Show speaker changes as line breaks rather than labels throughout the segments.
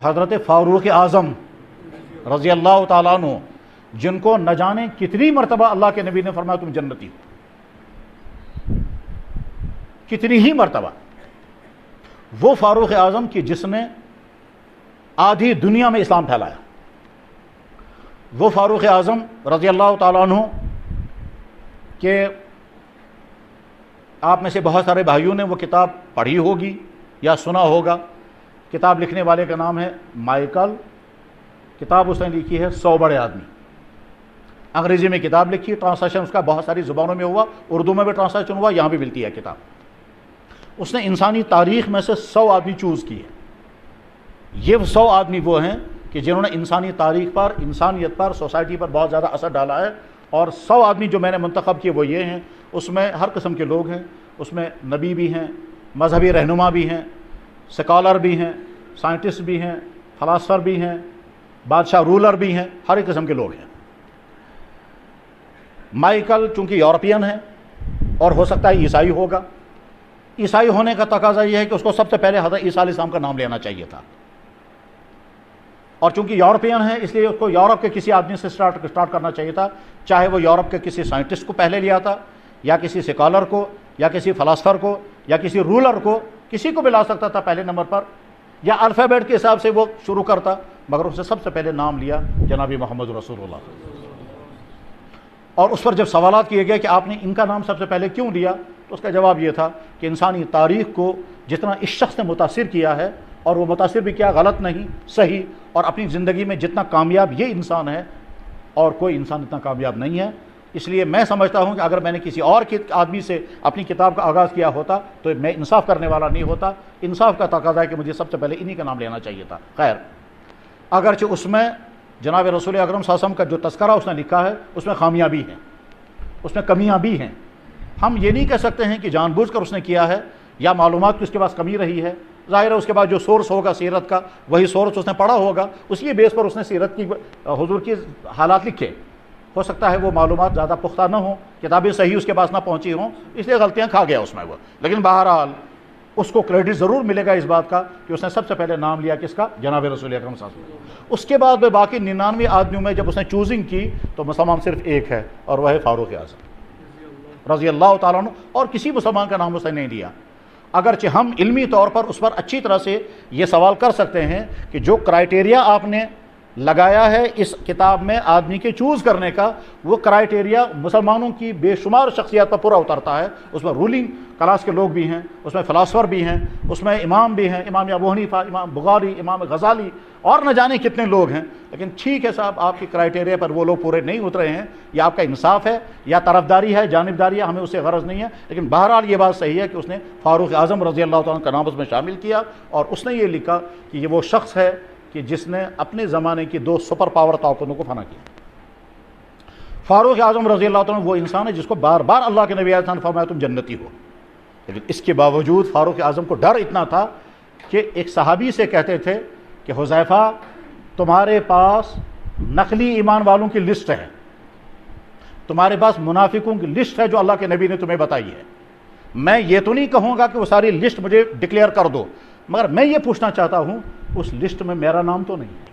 حضرت فاروق اعظم رضی اللہ تعالیٰ عنہ، جن کو نہ جانے کتنی مرتبہ اللہ کے نبی نے فرمایا تم جنتی ہو، کتنی ہی مرتبہ۔ وہ فاروق اعظم کی جس نے آدھی دنیا میں اسلام پھیلایا، وہ فاروق اعظم رضی اللہ تعالیٰ عنہ کہ آپ میں سے بہت سارے بھائیوں نے وہ کتاب پڑھی ہوگی یا سنا ہوگا۔ کتاب لکھنے والے کا نام ہے مائیکل، کتاب اس نے لکھی ہے 100 بڑے آدمی۔ انگریزی میں کتاب لکھی، ٹرانسلیشن اس کا بہت ساری زبانوں میں ہوا، اردو میں بھی ٹرانسلیشن ہوا، یہاں بھی ملتی ہے کتاب۔ اس نے انسانی تاریخ میں سے 100 آدمی چوز کیے۔ یہ 100 آدمی وہ ہیں کہ جنہوں نے انسانی تاریخ پر، انسانیت پر، سوسائٹی پر بہت زیادہ اثر ڈالا ہے۔ اور 100 آدمی جو میں نے منتخب کیے وہ یہ ہیں، اس میں ہر قسم کے لوگ ہیں، اس میں نبی بھی ہیں، مذہبی رہنما بھی ہیں، سکالر بھی ہیں، سائنٹسٹ بھی ہیں، فلاسفر بھی ہیں، بادشاہ رولر بھی ہیں، ہر ایک قسم کے لوگ ہیں۔ مائیکل چونکہ یورپین ہے اور ہو سکتا ہے عیسائی ہوگا، عیسائی ہونے کا تقاضا یہ ہے کہ اس کو سب سے پہلے حضرت عیسیٰ علیہ السلام کا نام لینا چاہیے تھا، اور چونکہ یورپین ہے اس لیے اس کو یورپ کے کسی آدمی سے سٹارٹ کرنا چاہیے تھا، چاہے وہ یورپ کے کسی سائنٹسٹ کو پہلے لیا تھا، یا کسی سکالر کو، یا کسی فلاسفر کو، یا کسی رولر کو، کسی کو بھی لا سکتا تھا پہلے نمبر پر، یا الفابیٹ کے حساب سے وہ شروع کرتا، مگر اس نے سب سے پہلے نام لیا جناب محمد رسول اللہ۔ اور اس پر جب سوالات کیے گئے کہ آپ نے ان کا نام سب سے پہلے کیوں لیا، تو اس کا جواب یہ تھا کہ انسانی تاریخ کو جتنا اس شخص نے متاثر کیا ہے، اور وہ متاثر بھی کیا، غلط نہیں، صحیح، اور اپنی زندگی میں جتنا کامیاب یہ انسان ہے اور کوئی انسان اتنا کامیاب نہیں ہے، اس لیے میں سمجھتا ہوں کہ اگر میں نے کسی اور آدمی سے اپنی کتاب کا آغاز کیا ہوتا تو میں انصاف کرنے والا نہیں ہوتا۔ انصاف کا تقاضا ہے کہ مجھے سب سے پہلے انہی کا نام لینا چاہیے تھا۔ خیر، اگرچہ اس میں جناب رسول اکرم صلی اللہ علیہ وسلم کا جو تذکرہ اس نے لکھا ہے اس میں خامیاں بھی ہیں، اس میں کمیاں بھی ہیں۔ ہم یہ نہیں کہہ سکتے ہیں کہ جان بوجھ کر اس نے کیا ہے یا معلومات کی اس کے پاس کمی رہی ہے۔ ظاہر ہے اس کے بعد جو سورس ہوگا سیرت کا، وہی سورس اس نے پڑھا ہوگا، اسی بیس پر اس نے سیرت کی، حضور کی حالات لکھے۔ ہو سکتا ہے وہ معلومات زیادہ پختہ نہ ہوں، کتابیں صحیح اس کے پاس نہ پہنچی ہوں، اس لیے غلطیاں کھا گیا اس میں وہ، لیکن بہرحال اس کو کریڈٹ ضرور ملے گا اس بات کا کہ اس نے سب سے پہلے نام لیا کس کا، جناب رسول اکرم صلی اللہ علیہ وسلم۔ اس کے بعد میں باقی 99 آدمیوں میں جب اس نے چوزنگ کی تو مسلمان صرف ایک ہے، اور وہ ہے فاروق اعظم رضی اللہ تعالیٰ عنہ، اور کسی مسلمان کا نام اس نے نہیں لیا۔ اگرچہ ہم علمی طور پر اس پر اچھی طرح سے یہ سوال کر سکتے ہیں کہ جو کرائٹیریا آپ نے لگایا ہے اس کتاب میں آدمی کے چوز کرنے کا، وہ کرائٹیریا مسلمانوں کی بے شمار شخصیات پر پورا اترتا ہے۔ اس میں رولنگ کلاس کے لوگ بھی ہیں، اس میں فلاسفر بھی ہیں، اس میں امام بھی ہیں، امام ابو حنیفہ، امام بخاری، امام غزالی، اور نہ جانے کتنے لوگ ہیں۔ لیکن ٹھیک ہے صاحب، آپ کی کرائٹیریا پر وہ لوگ پورے نہیں اترے ہیں، یا آپ کا انصاف ہے یا طرفداری ہے، جانبداری ہے، ہمیں اس سے غرض نہیں ہے۔ لیکن بہرحال یہ بات صحیح ہے کہ اس نے فاروق اعظم رضی اللہ تعالیٰ کا نام اس میں شامل کیا، اور اس نے یہ لکھا کہ یہ وہ شخص ہے کہ جس نے اپنے زمانے کی 2 سپر پاور طاقتوں کو فنا کیا۔ فاروق اعظم رضی اللہ تعالیٰ وہ انسان ہے جس کو بار بار اللہ کے نبی علیہ السلام نے فرمایا تم جنتی ہو، لیکن اس کے باوجود فاروق اعظم کو ڈر اتنا تھا کہ ایک صحابی سے کہتے تھے کہ حذیفہ تمہارے پاس نقلی ایمان والوں کی لسٹ ہے، تمہارے پاس منافقوں کی لسٹ ہے جو اللہ کے نبی نے تمہیں بتائی ہے، میں یہ تو نہیں کہوں گا کہ وہ ساری لسٹ مجھے ڈکلیئر کر دو، مگر میں یہ پوچھنا چاہتا ہوں اس لسٹ میں میرا نام تو نہیں ہے۔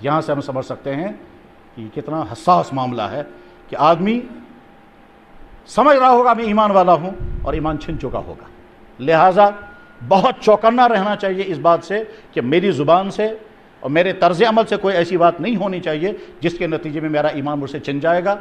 یہاں سے ہم سمجھ سکتے ہیں کہ کتنا حساس معاملہ ہے کہ آدمی سمجھ رہا ہوگا میں ایمان والا ہوں اور ایمان چھن چکا ہوگا۔ لہٰذا بہت چوکنا رہنا چاہیے اس بات سے کہ میری زبان سے اور میرے طرز عمل سے کوئی ایسی بات نہیں ہونی چاہیے جس کے نتیجے میں میرا ایمان مجھ سے چھن جائے گا۔